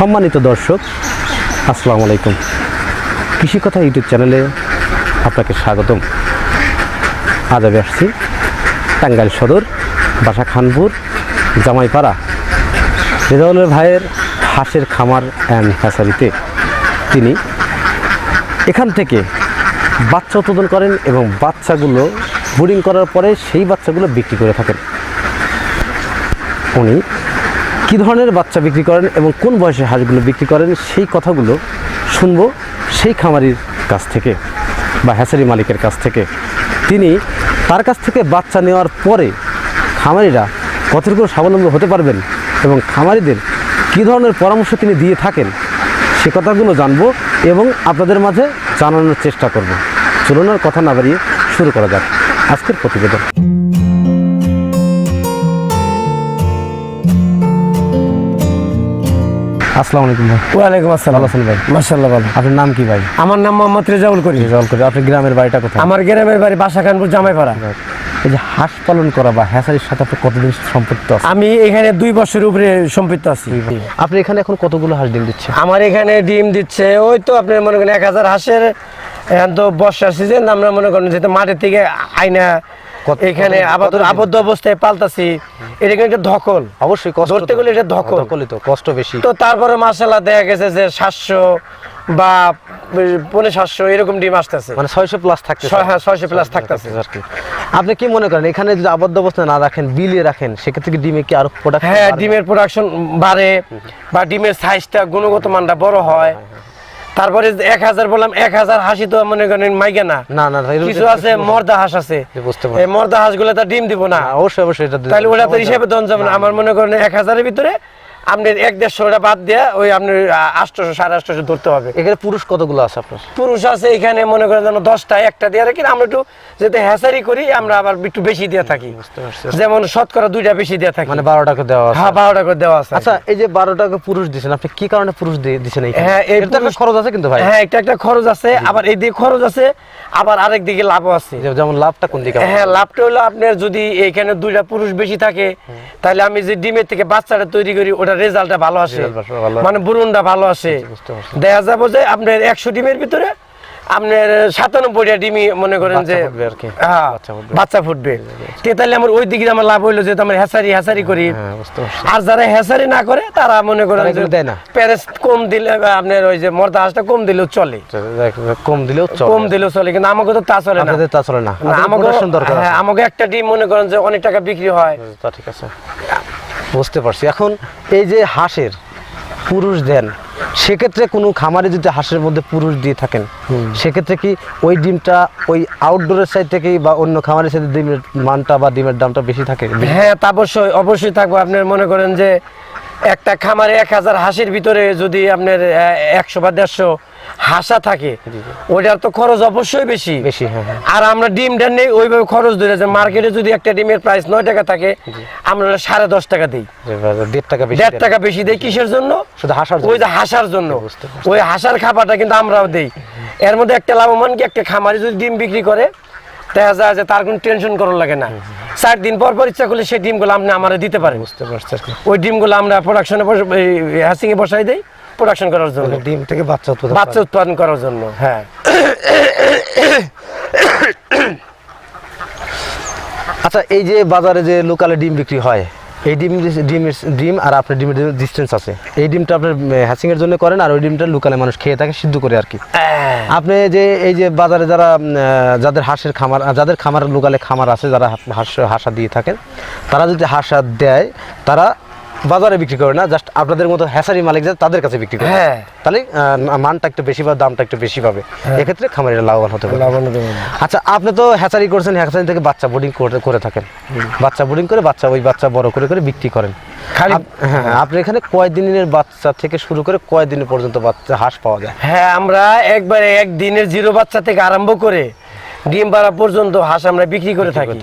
সম্মানিত দর্শক, আসসালামু আলাইকুম। কৃষি কথা ইউটিউব চ্যানেলে আপনাকে স্বাগতম। আজ আমি আসছি টাঙ্গাইল সদর বাসা খানপুর জামাইপাড়া রেজাউলের ভাইয়ের হাঁসের খামার অ্যান্ড হ্যাচারিতে। তিনি এখান থেকে বাচ্চা উৎপাদন করেন এবং বাচ্চাগুলো ব্রিডিং করার পরে সেই বাচ্চাগুলো বিক্রি করে থাকেন। উনি কী ধরনের বাচ্চা বিক্রি করেন এবং কোন বয়সে হাঁসগুলো বিক্রি করেন সেই কথাগুলো শুনবো সেই খামারির কাছ থেকে বা হ্যাচারি মালিকের কাছ থেকে। তিনি তার কাছ থেকে বাচ্চা নেওয়ার পরে খামারিরা কতটুকু স্বাবলম্বী হতে পারবেন এবং খামারিদের কী ধরনের পরামর্শ তিনি দিয়ে থাকেন সে কথাগুলো জানবো এবং আপনাদের মাঝে জানানোর চেষ্টা করব। চলুন আর কথা না বাড়িয়ে শুরু করা যাক আজকের প্রতিবেদন। আসসালামু আলাইকুম ভাই। ওয়ালাইকুম আসসালাম। ভালো আছেন ভাই? মাশাআল্লাহ ভালো। আপনার নাম কি ভাই? আমার নাম মোহাম্মদ রেজাউল করি। রেজাউল করি। আপনার গ্রামের বাড়িটা কোথায়? আমার গ্রামের বাড়ি বাসা খানপুর জামাইপাড়া। এই যে হাঁস পালন করা বা হ্যাচারির সাথে আপনি কতদিন সম্পৃক্ত আছেন? আমি এখানে 2 বছরের উপরে সম্পৃক্ত আছি। আপনি এখানে এখন কতগুলো হাঁস ডিম দিচ্ছে? আমার এখানে ডিম দিচ্ছে ওই তো আপনি মনে করেন 1000 হাঁসের। এখন তো বর্ষার সিজন, আমরা মনে করেন যেহেতু মাঠের থেকে আইনা এখানে আবদ্ধ অবস্থায় পালতাছি, এটা কিন্তু একটা ধকল। অবশ্যই ধরতে গেলে এটা ধকল, তো কষ্ট বেশি। তো তারপরে মাশাআল্লাহ দেখা গেছে যে 700 বা 750 এরকম ডিম আসতেছে, মানে 600 প্লাস থাকতে। হ্যাঁ 600 প্লাস থাকতেছে। আপনি কি মনে করেন এখানে যদি আবদ্ধ অবস্থায় না রাখেন, বিলিয়ে রাখেন, সেক্ষেত্রে কি ডিমে কি আরো প্রোডাকশন? হ্যাঁ, ডিমের প্রোডাকশন বাড়ে বা ডিমের সাইজটা গুণগত মানটা বড় হয়। তারপরে 1000 বললাম, 1000 হাঁসি তো মনে করেন মাইগে না, কিছু আছে মর্দা হাঁস আছে। এই মর্দা হাঁসগুলো তো ডিম দিব না। অবশ্যই এটা তাহলে ওটা তো হিসেবে দন যাবে না। আমার মনে করেন 1000 এর ভিতরে আপনি 150 বাদ দিয়ে ওই আপনি 800 850 ধরতে হবে। এখানে পুরুষ কতগুলো আছে আপনার? পুরুষ আছে এখানে মনে করেন যেন 10টা, একটা দিয়ে রাখি। আমরা একটু যেতে হ্যাচারি করি, আমরা আবার একটু বেশি দিয়ে থাকি, যেমন শতকরা 2টা বেশি দিয়ে থাকি। মানে 12 টাকা দেওয়া আছে? হ্যাঁ 12 টাকা দেওয়া আছে। আচ্ছা, এই যে 12 টাকা পুরুষ দিচ্ছেন, আপনি কি কারণে পুরুষ দিচ্ছেন? হ্যাঁ, এর তো একটা খরচ আছে কিন্তু ভাই। হ্যাঁ, একটা খরচ আছে, আবার এই দিকে খরচ আছে, আবার আরেক দিকে লাভও আছে। যেমন লাভটা কোন দিকে? হ্যাঁ, লাভটা হলো আপনার যদি এখানে 2টা পুরুষ বেশি থাকে, তাহলে আমি যে ডিমের থেকে বাচ্চাটা তৈরি করি ওটা রেজাল্টটা ভালো আসে, মানে বুরুনটা ভালো আসে। দেখা যাবো যে আপনার 100 ডিমের ভিতরে আপনার 97টা ডিমই মনে করেন যে বাচ্চা ফুটবে। তাহলে আমার ওই দিকে আমার লাভ হইলো, যেহেতু আমরা হ্যাচারি করি। আর যারা হ্যাচারি না করে তারা মনে করেন প্যারেস কম দিলে আপনার ওই যে মর্দা হাঁসটা কম দিলেও চলে, কম দিলেও চলে, কিন্তু আমাকে তো তা চলে না। আমাকে একটা ডিম মনে করেন যে অনেক টাকা বিক্রি হয়। ঠিক আছে, বুঝতে পারছি। এখন এই যে হাঁসের পুরুষ দেন, সেক্ষেত্রে কোনো খামারে যদি হাঁসের মধ্যে পুরুষ দিয়ে থাকেন, সেক্ষেত্রে কি ওই ডিমটা ওই আউটডোরের সাইড থেকেই বা অন্য খামারের সাথে ডিমের মানটা বা ডিমের দামটা বেশি থাকে? হ্যাঁ, তা অবশ্যই থাকবে। আপনার মনে করেন যে একটা খামারে 1000 হাঁসের ভিতরে যদি আপনার 100 বা 150 হাঁসা থাকে, ওটার তো খরচ অবশ্যই বেশি। আর আমরা ডিমটা নেই ওইভাবে খরচ ধরে, যে মার্কেটে যদি একটা ডিমের প্রাইস 9 টাকা থাকে, আমরা 10.5 টাকা দিই, 1.5 টাকা বেশি দেই। কিসের জন্য? শুধু ওই যে হাঁসার জন্য। ওই হাঁসার খাবারটা কিন্তু আমরাও দেই। এর মধ্যে একটা লাভবান কি, একটা খামারে যদি ডিম বিক্রি করে দেখা যায় যে তার কোনো টেনশন করার লাগে না। 4 দিন পর ইচ্ছা করলে সেই ডিমগুলো আপনি আমারে দিতে পারেন। ওই ডিমগুলো আমরা প্রোডাকশনে হ্যাচিংয়ে বসাই দেই, প্রোডাকশন করার জন্য, ডিম থেকে বাচ্চা উৎপাদন করার জন্য। হ্যাঁ। আচ্ছা, এই যে বাজারে যে লোকালে ডিম বিক্রি হয়, এই ডিম আর আপনার ডিমের ডিস্টেন্স আছে। এই ডিমটা আপনার হ্যাচিং এর জন্য করেন, আর ওই ডিমটা লোকালে মানুষ খেয়ে থাকে সিদ্ধ করে আর কি। আপনি যে এই যে বাজারে যাদের হাঁসের খামার, যাদের খামার লোকালে খামার আছে, যারা হাঁসা দিয়ে থাকেন, তারা যদি হাঁসা দেয়, তারা বাজারে বিক্রি করে না, জাস্ট আপনাদের মতো হ্যাচারি মালিক যারা তাদের কাছে বিক্রি করে। হ্যাঁ, তাহলে মানটা একটু বেশি বা দামটা একটু বেশি পাবে। এক্ষেত্রে খামারিরা লাভবান হতে পারে। আচ্ছা, আপনি তো হ্যাচারি করছেন, হ্যাচারি থেকে বাচ্চা বোর্ডিং করে থাকেন, বাচ্চা বোর্ডিং করে ওই বাচ্চা বড় করে বিক্রি করেন। হ্যাঁ, আপনি এখানে কয়দিনের বাচ্চা থেকে শুরু করে কয়দিন পর্যন্ত বাচ্চা হাঁস পাওয়া যায়? হ্যাঁ, আমরা একবারে একদিনের 0 বাচ্চা থেকে আরম্ভ করে ডিম পাড়া পর্যন্ত হাঁস আমরা বিক্রি করে থাকি।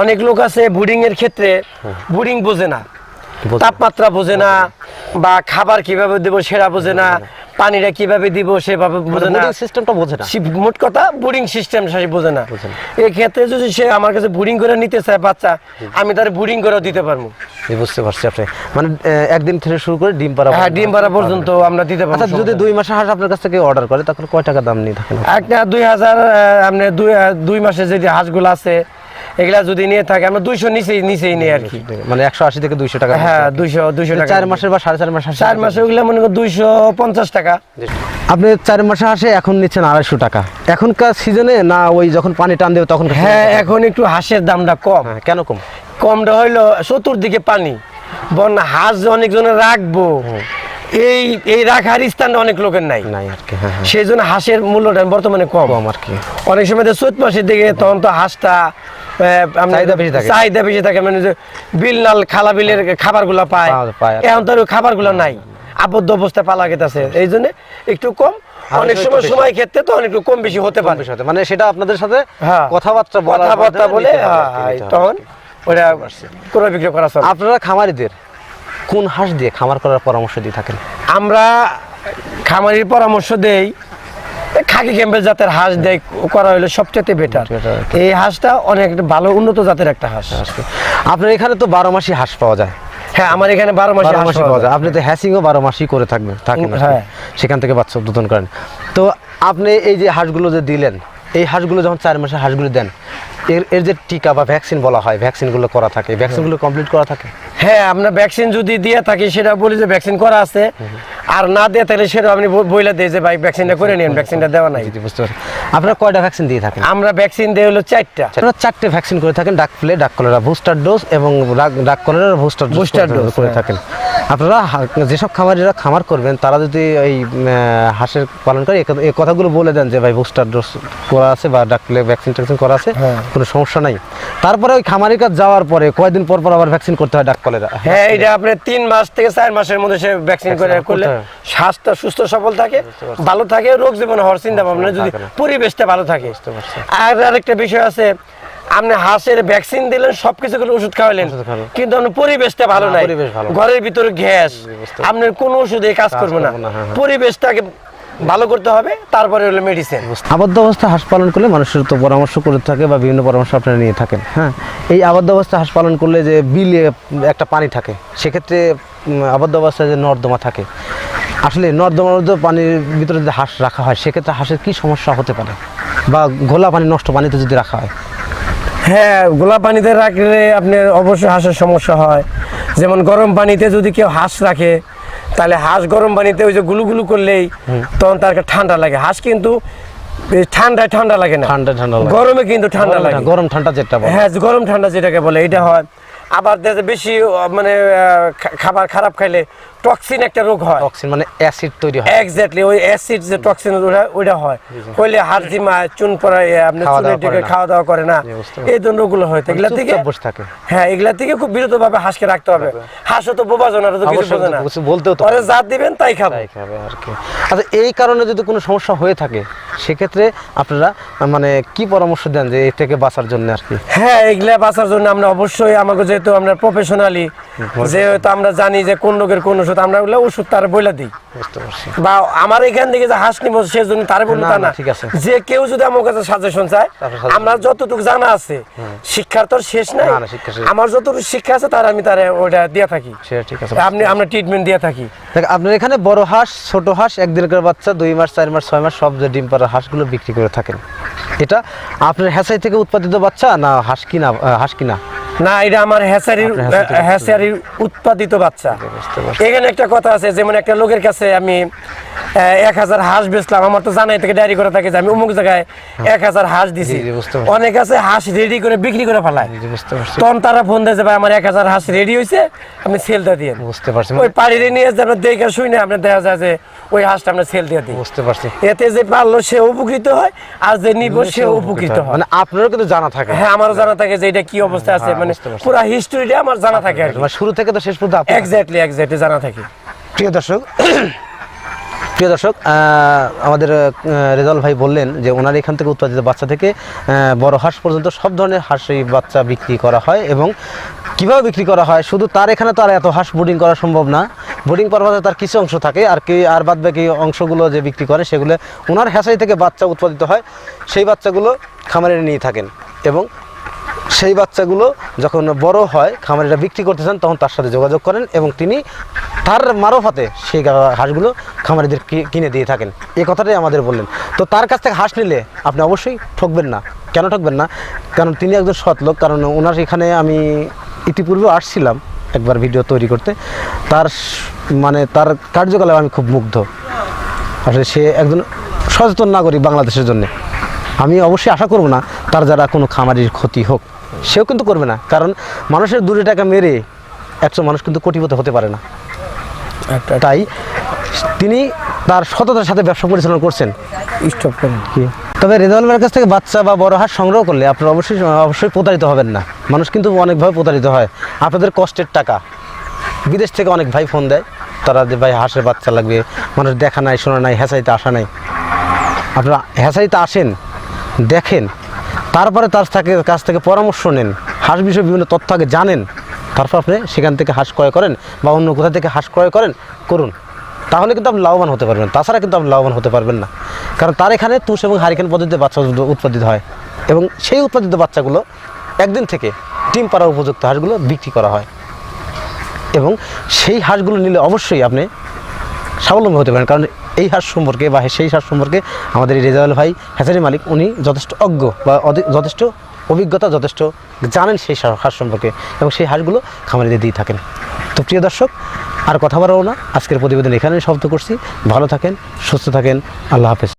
অনেক লোক আছে বুডিং এর ক্ষেত্রে বুডিং বোঝে না, তাপমাত্রা বোঝে না, বা খাবার কিভাবে দেবো সেটা বোঝে না, পানিটা কিভাবে দিব সেভাবে বোঝে না, সিস্টেমটা বোঝে না। মোট কথা বোর্ডিং সিস্টেম সে বোঝে না। এই ক্ষেত্রে যদি সে আমার কাছে বোর্ডিং করে নিতে চায় বাচ্চা, আমি তার বোর্ডিং করেও দিতে পারবো। বুঝতে পারছি আপনি মানে একদিন থেকে শুরু করে ডিম পাড়া হ্যাঁ, ডিম পাড়া পর্যন্ত আমরা দিতে পারবো। আচ্ছা, যদি 2 মাসের হাঁস আপনার কাছ থেকে অর্ডার করে তখন কয় টাকা দাম নিয়ে থাকেন? একটা 2000 আপনি 2 মাসে যে হাঁসগুলো আছে এগুলা যদি নিয়ে থাকে আমরা 200 নিচেই নিই আর কি, মানে 180 থেকে 200 টাকা। হ্যাঁ, 200 টাকা। 4 মাসের বা 4.5 মাস 4 মাসে ওগুলা মনে করেন 250 টাকা। আপনি 4 মাসে হাঁসে এখন নিচ্ছেন 250 টাকা এখনকার সিজনে, না ওই যখন পানি টান দেবে তখন? হ্যাঁ, এখন একটু হাঁসের দামটা কম। কেন কম? কমটা হইলো চতুর্দিকে পানি, বন্যা, হাঁস যে অনেকজনে রাখবো এই রাখার স্থানটা অনেক লোকের নাই আর কি। হ্যাঁ, সেই জন্য হাঁসের মূল্যটা বর্তমানে কম আর কি। অনেক সময় চৈত মাসের দিকে তখন তো হাঁসটা চাহিদা বেশি থাকে, মানে যে বিল নাল খালা বিলের খাবারগুলো পায়, এখন তো খাবারগুলো নাই, আবদ্ধ অবস্থায় পালা গেছে, এই জন্য একটু কম। অনেক সময় ক্ষেত্রে তো অনেক কম বেশি হতে পারে, মানে সেটা আপনাদের সাথে কথাবার্তা বলে তখন ওটা ক্রয় বিক্রয় করা চলে। আপনারা খামারিদের কোন হাঁস দিয়ে খামার করার পরামর্শ দিয়ে থাকেন? আমরা খামারির পরামর্শ দেই খাকি ক্যাম্পেল জাতের হাঁস দেয় করা হলে সবচেয়ে বেটার। এই হাঁসটা অনেক ভালো উন্নত জাতের একটা হাঁস। আপনার এখানে তো 12 মাসই হাঁস পাওয়া যায়। হ্যাঁ, আমার এখানে 12 মাসই পাওয়া যায়। আপনি তো হ্যাচিংও 12 মাসই করে থাকেন, হ্যাঁ, সেখান থেকে বাচ্চা উৎপাদন করেন। তো আপনি এই যে হাঁসগুলো যে দিলেন, এই হাঁসগুলো যখন 4 মাসে হাঁসগুলো দেন, এর যে টিকা বা ভ্যাকসিন বলা হয়, ভ্যাকসিনগুলো করা থাকে, ভ্যাকসিনগুলো কমপ্লিট করা থাকে? হ্যাঁ, আমরা ভ্যাকসিন যদি দিয়ে থাকি সেটা বলি যে ভ্যাকসিন করা আছে, আর না দিয়ে তাহলে সেটা আপনি বইলা দিয়ে যে ভাই ভ্যাকসিনটা করে নিন, ভ্যাকসিনটা দেওয়া নাই। বুঝতে পারছি। আপনারা কয়টা ভ্যাকসিন দিয়ে থাকেন? আমরা ভ্যাকসিন দিয়ে হলো 4টা। আপনারা 4টে ভ্যাকসিন করে থাকেন, ডাক প্লে, ডাক কলেরা, বুস্টার ডোজ এবং ডাক কলেরা বুস্টার ডোজ করে থাকেন। আপনারা যেসব খামারিরা খামার করবেন তারা যদি এই হাঁসের পালন করে এই কথাগুলো বলে দেন যে ভাই বুস্টার ডোজ করা আছে বা ডাক প্লে ভ্যাকসিন করা আছে, কোনো সমস্যা নাই। তারপরে ওই খামারের কাছে যাওয়ার পরে কয়েকদিন পর আবার ভ্যাকসিন করতে হয় ডাক কলেরা? হ্যাঁ, এটা আপনি 3 মাস থেকে 4 মাসের মধ্যে সে ভ্যাকসিন করলে স্বাস্থ্য সুস্থ সবল থাকে, ভালো থাকে, রোগ জীবন হওয়ার চিন্তা ভাবনা যদি পরিবেশটা ভালো থাকে। আর আরেকটা বিষয় আছে, আপনি হাঁসের ভ্যাকসিন দিলেন, সবকিছু করে ওষুধ খাওয়ালেন, কিন্তু আপনার পরিবেশটা ভালো নাই, ঘরের ভিতরে গ্যাস, আপনার কোনো ওষুধে কাজ করবে না। পরিবেশটাকে ভালো করতে হবে, তারপরে হলো মেডিসিন। আবদ্ধ অবস্থা হাঁস পালন করলে মানুষের তো পরামর্শ করে থাকে বা বিভিন্ন পরামর্শ আপনারা নিয়ে থাকেন। হ্যাঁ, এই আবদ্ধ অবস্থা হাঁস পালন করলে যে বিলে একটা পানি থাকে, সেক্ষেত্রে আবদ্ধ অবস্থায় যে নর্দমা থাকে, আসলে নর্দমার মধ্যে পানির ভিতরে যদি হাঁস রাখা হয় সেক্ষেত্রে হাঁসের কি সমস্যা হতে পারে, বা ঘোলা পানি, নষ্ট পানিতে যদি রাখা হয়? হ্যাঁ, গোলা পানিতে রাখলে আপনার অবশ্যই হাঁসের সমস্যা হয়। যেমন গরম পানিতে যদি কেউ হাঁস রাখে, তাহলে হাঁস গরম পানিতে ওই যে গুলুগুলু করলেই তখন তার ঠান্ডা লাগে। হাঁস কিন্তু ঠান্ডা লাগে না, গরমে কিন্তু ঠান্ডা লাগে। গরম ঠান্ডা যেটা বলে, হ্যাঁ, গরম ঠান্ডা যেটাকে বলে এটা হয়। আবার বেশি মানে খাবার খারাপ খাইলে টক্সিন একটা রোগ হয়, টক্সিন মানে অ্যাসিড তৈরি হয়। এক্স্যাক্টলি, ওই অ্যাসিড যে টক্সিন ওইটা হয়, হইলে হাড় জিমা চুন পড়ায়, আপনি চুনের দিকে খাওয়া দাওয়া করে না, এই ধরনের রোগগুলো হয়। এগুলা থেকে বসে থাকে। হ্যাঁ, এগুলা থেকে খুব বিরত ভাবে হাঁসকে রাখতে হবে। হাঁসও তো বোবা জনার তো কিছু বোঝে না, বলতেও তো যা দিবেন তাই খাবে আর কি। আচ্ছা, এই কারণে যদি কোনো সমস্যা হয়ে থাকে সেক্ষেত্রে আপনারা মানে কি পরামর্শ দেন যে এর থেকে বাঁচার জন্য আর কি? হ্যাঁ, এগুলা বাঁচার জন্য আমরা অবশ্যই, আমাকে যেহেতু আমরা প্রফেশনালি, যেহেতু আমরা জানি যে কোন রোগের কোন ওষুধ, আমরা ওগুলো ওষুধ তার বইলা দিই। বা আমার এখান থেকে যে হাঁস নিব সেজন্য তার বলবো তা না, যে কেউ যদি আমার কাছে সাজেশন চায়, আমার যতটুকু জানা আছে, শিক্ষার তো শেষ নাই, আমার যতটুকু শিক্ষা আছে তার আমি তারে ওটা দিয়ে থাকি, আমরা ট্রিটমেন্ট দিয়ে থাকি। আপনার এখানে বড় হাঁস, ছোট হাঁস, একদিনকার বাচ্চা, 2 মাস, 4 মাস, 6 মাস সব যে ডিম পাড়া হাঁসগুলো বিক্রি করে থাকেন, এটা আপনার হ্যাচারি থেকে উৎপাদিত বাচ্চা না হাঁস কিনা? না, এটা আমার হ্যাচারির উৎপাদিত বাচ্চা। এখানে একটা কথা আছে, যেমন একটা লোকের কাছে আমি 1000 হাঁস বেচলাম, আমার তো জানাই থেকে ডায়েরি করে থাকে যে আমি অমুক জায়গায় 1000 হাঁস দিছি। অনেক আছে হাঁস রেডি করে বিক্রি করে ফেলায়, তখন তারা ফোন দেয় যে ভাই আমার 1000 হাঁস রেডি হয়েছে, আপনি সেলটা দিয়ে। বুঝতে পারছি, ওই পাড়িরে নিয়ে যাবেন দেখে শুনে আপনার দেখা যায় যে ওই হাঁসটা আমরা সেল দিয়ে দিই। বুঝতে পারছি, এতে যে পারলো সে উপকৃত হয়, আর যে নিব সে উপকৃত হয়। মানে আপনারও কিন্তু জানা থাকে? হ্যাঁ, আমারও জানা থাকে যে এটা কি অবস্থা আছে, মানে পুরো হিস্টরিটা আমার জানা থাকে আর কি, শুরু থেকে তো শেষ পর্যন্ত এক্স্যাক্টলি জানা থাকে। প্রিয় দর্শক, আমাদের রেজাল ভাই বললেন যে ওনার এখান থেকে উৎপাদিত বাচ্চা থেকে বড় হাঁস পর্যন্ত সব ধরনের হাঁসের বাচ্চা বিক্রি করা হয়। এবং কীভাবে বিক্রি করা হয়, শুধু তার এখানে তো আর এত হাঁস বোর্ডিং করা সম্ভব না, বোর্ডিং পর্বতে তার কিছু অংশ থাকে, আর বাদ বাকি অংশগুলো যে বিক্রি করে সেগুলো ওনার হ্যাচারি থেকে বাচ্চা উৎপাদিত হয়, সেই বাচ্চাগুলো খামারে নিয়ে থাকেন এবং সেই বাচ্চাগুলো যখন বড় হয় খামারিরা বিক্রি করতে চান তখন তার সাথে যোগাযোগ করেন এবং তিনি তার মারফতে সেই হাঁসগুলো খামারিদের কিনে দিয়ে থাকেন। এই কথাটাই আমাদের বললেন। তো তার কাছ থেকে হাঁস নিলে আপনি অবশ্যই ঠকবেন না। কেন ঠকবেন না? কারণ তিনি একজন সৎ লোক। কারণ ওনার এখানে আমি ইতিপূর্বে আসছিলাম একবার ভিডিও তৈরি করতে, তার তার কার্যকলাপ আমি খুব মুগ্ধ। আসলে সে একজন সচেতন নাগরিক বাংলাদেশের জন্য। আমি অবশ্যই আশা করব না তার যারা কোনো খামারির ক্ষতি হোক, সেও কিন্তু করবে না। কারণ মানুষের 2 টাকা মেরে 100 মানুষ কিন্তু কোটিপতি হতে পারে না। তাই তিনি তার সততার সাথে ব্যবসা পরিচালনা করছেন। স্টপ করেন। তবে রেজাউল ভাইয়ের কাছ থেকে বাচ্চা বা বড় হাঁস সংগ্রহ করলে আপনারা অবশ্যই প্রতারিত হবেন না। মানুষ কিন্তু অনেকভাবে প্রতারিত হয়। আপনাদের কষ্টের টাকা বিদেশ থেকে অনেক ভাই ফোন দেয়, তারা যে ভাই হাঁসের বাচ্চা লাগবে, মানুষ দেখা নাই, শোনা নাই, হ্যাচারিতে আসা নাই। আপনারা হ্যাচারিতে আসেন, দেখেন, তারপরে তার কাছ থেকে পরামর্শ নেন, হাঁস বিষয়ে বিভিন্ন তথ্য আগে জানেন, তারপর আপনি সেখান থেকে হাঁস ক্রয় করেন বা অন্য কোথা থেকে হাঁস ক্রয় করুন। তাহলে কিন্তু আপনি লাভবান হতে পারবেন। তাছাড়া কিন্তু আপনি লাভবান হতে পারবেন না। কারণ তার এখানে তুষ এবং হারিকেন পদ্ধতিতে বাচ্চা উৎপাদিত হয় এবং সেই উৎপাদিত বাচ্চাগুলো একদিন থেকে ডিম পাড়া উপযুক্ত হাঁসগুলো বিক্রি করা হয় এবং সেই হাঁসগুলো নিলে অবশ্যই আপনি স্বাবলম্বী হতে পারেন। কারণ এই হাঁস সম্পর্কে বা সেই হাঁস সম্পর্কে আমাদের এই রেজাউল ভাই হ্যাচারি মালিক, উনি যথেষ্ট অজ্ঞ বা যথেষ্ট অভিজ্ঞতা, যথেষ্ট জানেন সেই হাঁস সম্পর্কে এবং সেই হাঁসগুলো খামারিদের দিয়ে থাকেন। তো প্রিয় দর্শক, আর কথা বাড়াবো না, আজকের প্রতিবেদন এখানেই সমাপ্ত করছি। ভালো থাকেন, সুস্থ থাকেন, আল্লাহ হাফেজ।